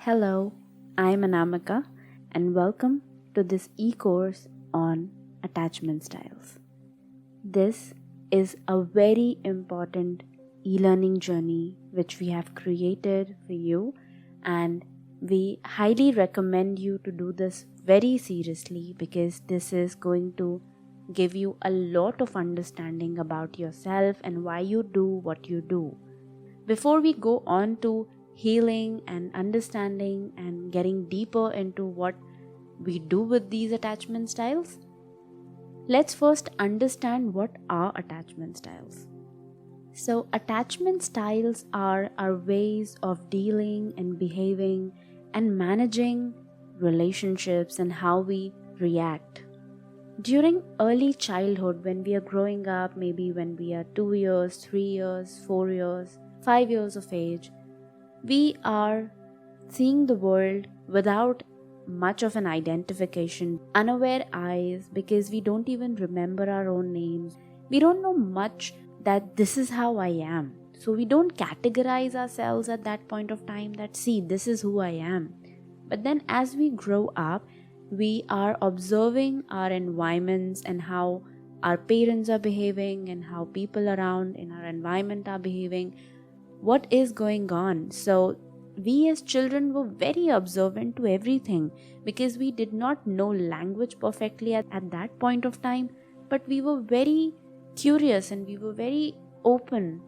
Hello, I'm Anamika and welcome to this e-course on attachment styles. This is a very important e-learning journey which we have created for you, and we highly recommend you to do this very seriously because this is going to give you a lot of understanding about yourself and why you do what you do. Before we go on to healing and understanding and getting deeper into what we do with these attachment styles, let's first understand what are attachment styles. So attachment styles are our ways of dealing and behaving and managing relationships and how we react. During early childhood, when we are growing up, maybe when we are 2 years, 3 years, 4 years, 5 years of age, we are seeing the world without much of an identification, unaware eyes, because we don't even remember our own names. We don't know much that this is how I am. So we don't categorize ourselves at that point of time that, see, this is who I am. But then as we grow up, we are observing our environments and how our parents are behaving and how people around in our environment are behaving. What is going on? So we as children were very observant to everything because we did not know language perfectly at that point of time, but we were very curious and we were very open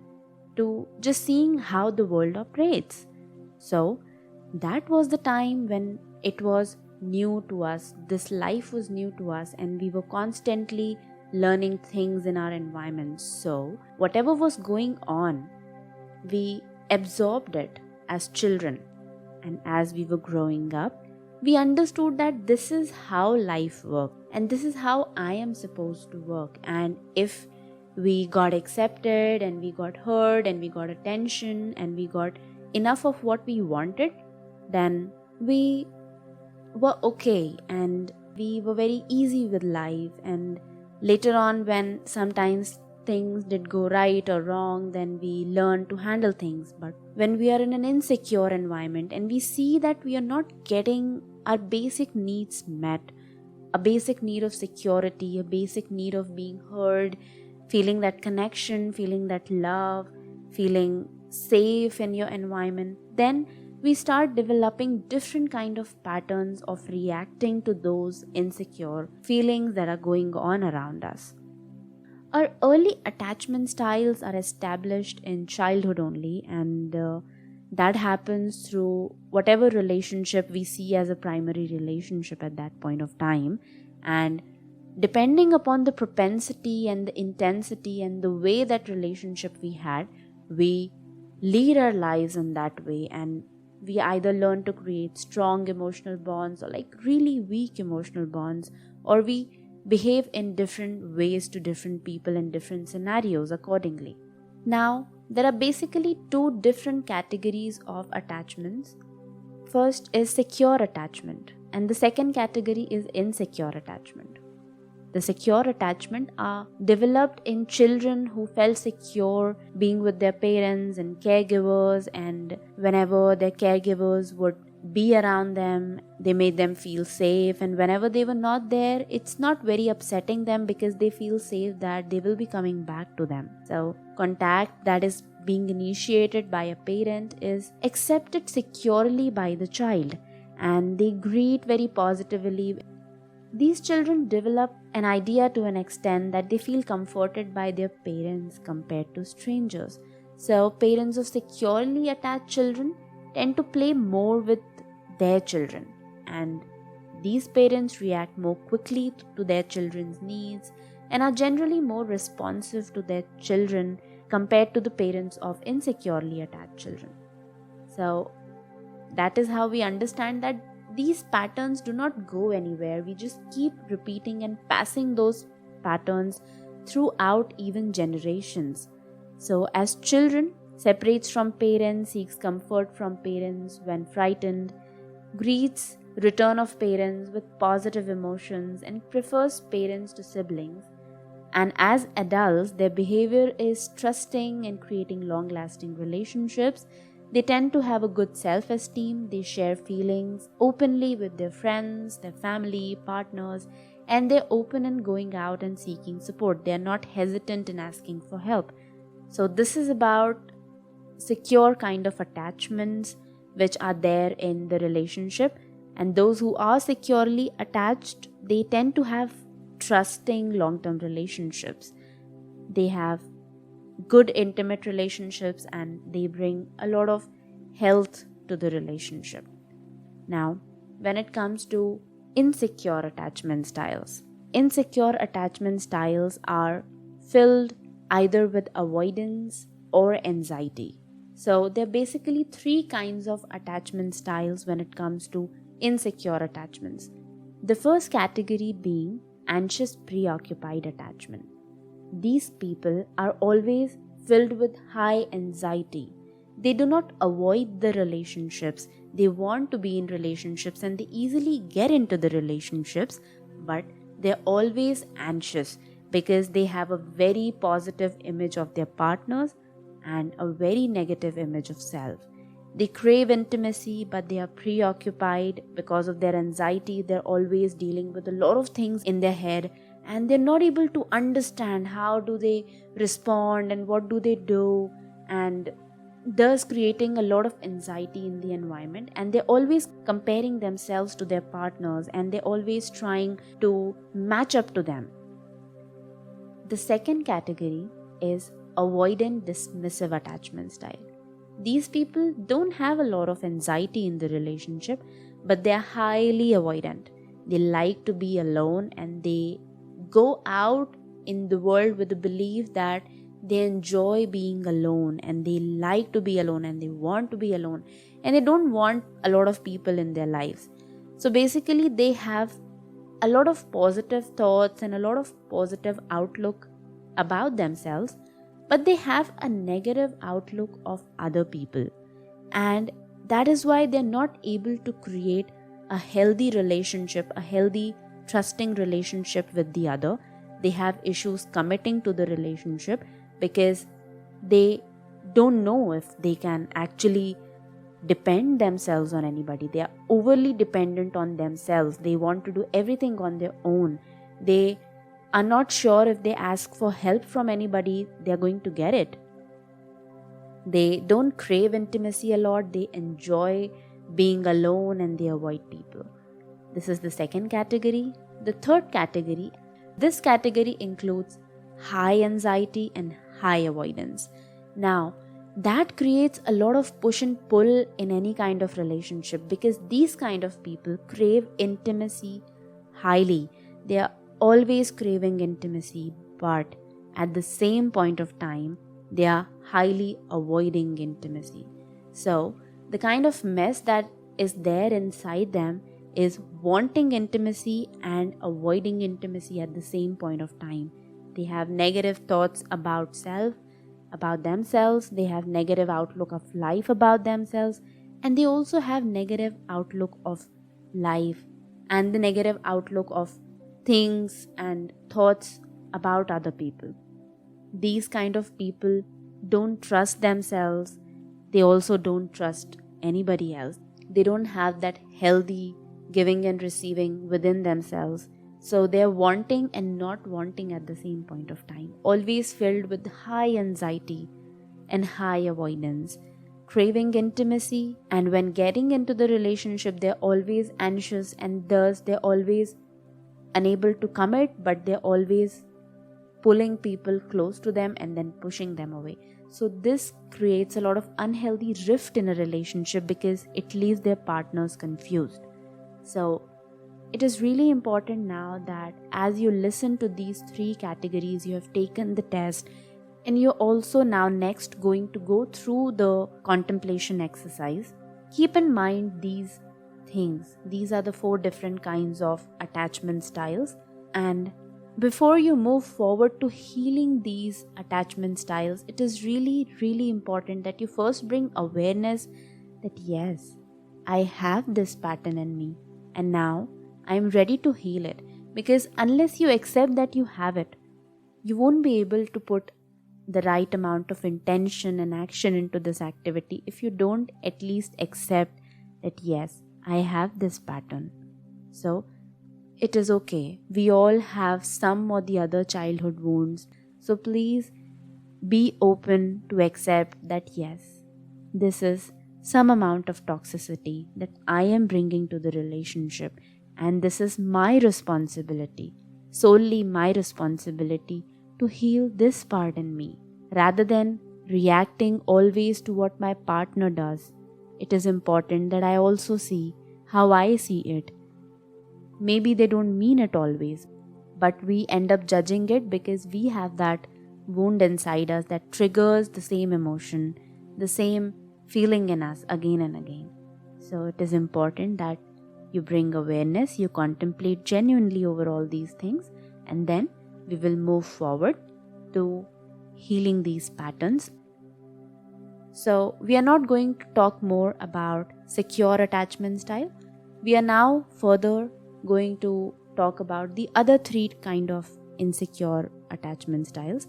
to just seeing how the world operates. So that was the time when it was new to us. This life was new to us and we were constantly learning things in our environment. So whatever was going on, we absorbed it as children, and as we were growing up, we understood that this is how life works and this is how I am supposed to work. And if we got accepted and we got heard and we got attention and we got enough of what we wanted, then we were okay and we were very easy with life. And later on, when sometimes things did go right or wrong, then we learn to handle things. But when we are in an insecure environment and we see that we are not getting our basic needs met, a basic need of security, a basic need of being heard, feeling that connection, feeling that love, feeling safe in your environment, then we start developing different kind of patterns of reacting to those insecure feelings that are going on around us. Our early attachment styles are established in childhood only, and that happens through whatever relationship we see as a primary relationship at that point of time. And depending upon the propensity and the intensity and the way that relationship we had, we lead our lives in that way, and we either learn to create strong emotional bonds or like really weak emotional bonds, or we behave in different ways to different people in different scenarios accordingly. Now, there are basically two different categories of attachments. First is secure attachment, and the second category is insecure attachment. The secure attachment are developed in children who felt secure being with their parents and caregivers, and whenever their caregivers would be around them, they made them feel safe, and whenever they were not there, it's not very upsetting them because they feel safe that they will be coming back to them. So contact that is being initiated by a parent is accepted securely by the child, and they greet very positively. These children develop an idea to an extent that they feel comforted by their parents compared to strangers. So parents of securely attached children tend to play more with their children, and these parents react more quickly to their children's needs and are generally more responsive to their children compared to the parents of insecurely attached children. So that is how we understand that these patterns do not go anywhere. We just keep repeating and passing those patterns throughout even generations. So as children, separates from parents, seeks comfort from parents when frightened, greets return of parents with positive emotions, and prefers parents to siblings. And as adults, their behavior is trusting and creating long-lasting relationships They tend to have a good self-esteem, they share feelings openly with their friends, their family, partners, and they're open in going out and seeking support. They're not hesitant in asking for help. So this is about secure kind of attachments which are there in the relationship. And those who are securely attached, they tend to have trusting long-term relationships. They have good intimate relationships and they bring a lot of health to the relationship. Now, when it comes to insecure attachment styles, insecure attachment styles are filled either with avoidance or anxiety. So there are basically three kinds of attachment styles when it comes to insecure attachments. The first category being anxious preoccupied attachment. These people are always filled with high anxiety. They do not avoid the relationships. They want to be in relationships and they easily get into the relationships, but they're always anxious because they have a very positive image of their partners and a very negative image of self. They crave intimacy, but they are preoccupied because of their anxiety. They're always dealing with a lot of things in their head and they're not able to understand how do they respond and what do they do, and thus creating a lot of anxiety in the environment. And they're always comparing themselves to their partners and they're always trying to match up to them. The second category is avoidant dismissive attachment style. These people don't have a lot of anxiety in the relationship, but they are highly avoidant. They like to be alone and they go out in the world with the belief that they enjoy being alone and they like to be alone and they want to be alone and they don't want a lot of people in their lives. So basically they have a lot of positive thoughts and a lot of positive outlook about themselves, but they have a negative outlook of other people, and that is why they're not able to create a healthy relationship, a healthy trusting relationship with the other. They have issues committing to the relationship because they don't know if they can actually depend themselves on anybody. They are overly dependent on themselves. They want to do everything on their own. They are not sure if they ask for help from anybody, they are going to get it. They don't crave intimacy a lot. They enjoy being alone and they avoid people. This is the second category. The third category, this category includes high anxiety and high avoidance. Now, that creates a lot of push and pull in any kind of relationship because these kind of people crave intimacy highly. They are always craving intimacy, but at the same point of time, they are highly avoiding intimacy. So, the kind of mess that is there inside them is wanting intimacy and avoiding intimacy at the same point of time. They have negative thoughts about self, about themselves. They have negative outlook of life about themselves, and they also have negative outlook of life and the negative outlook of things and thoughts about other people. These kind of people don't trust themselves. They also don't trust anybody else. They don't have that healthy giving and receiving within themselves. So they're wanting and not wanting at the same point of time, always filled with high anxiety and high avoidance, craving intimacy, and when getting into the relationship, they're always anxious and thus they're always unable to commit, but they're always pulling people close to them and then pushing them away. So this creates a lot of unhealthy rift in a relationship because it leaves their partners confused. So it is really important now that as you listen to these three categories, you have taken the test and you're also now next going to go through the contemplation exercise. Keep in mind these things. These are the 4 different kinds of attachment styles, and before you move forward to healing these attachment styles, it is really, really important that you first bring awareness that yes, I have this pattern in me and now I am ready to heal it. Because unless you accept that you have it, you won't be able to put the right amount of intention and action into this activity if you don't at least accept that yes, I have this pattern. So it is okay. We all have some or the other childhood wounds. So please be open to accept that yes, this is some amount of toxicity that I am bringing to the relationship, and this is my responsibility, solely my responsibility to heal this part in me. Rather than reacting always to what my partner does, it is important that I also see how I see it. Maybe they don't mean it always, but we end up judging it because we have that wound inside us that triggers the same emotion, the same feeling in us again and again. So it is important that you bring awareness, you contemplate genuinely over all these things, and then we will move forward to healing these patterns. So we are not going to talk more about secure attachment style. We are now further going to talk about the other 3 kind of insecure attachment styles.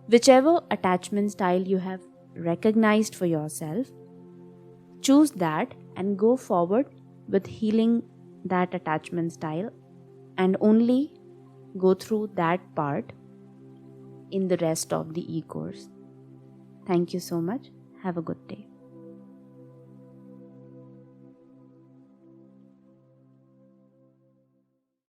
Whichever attachment style you have recognized for yourself, choose that and go forward with healing that attachment style, and only go through that part in the rest of the e-course. Thank you so much. Have a good day.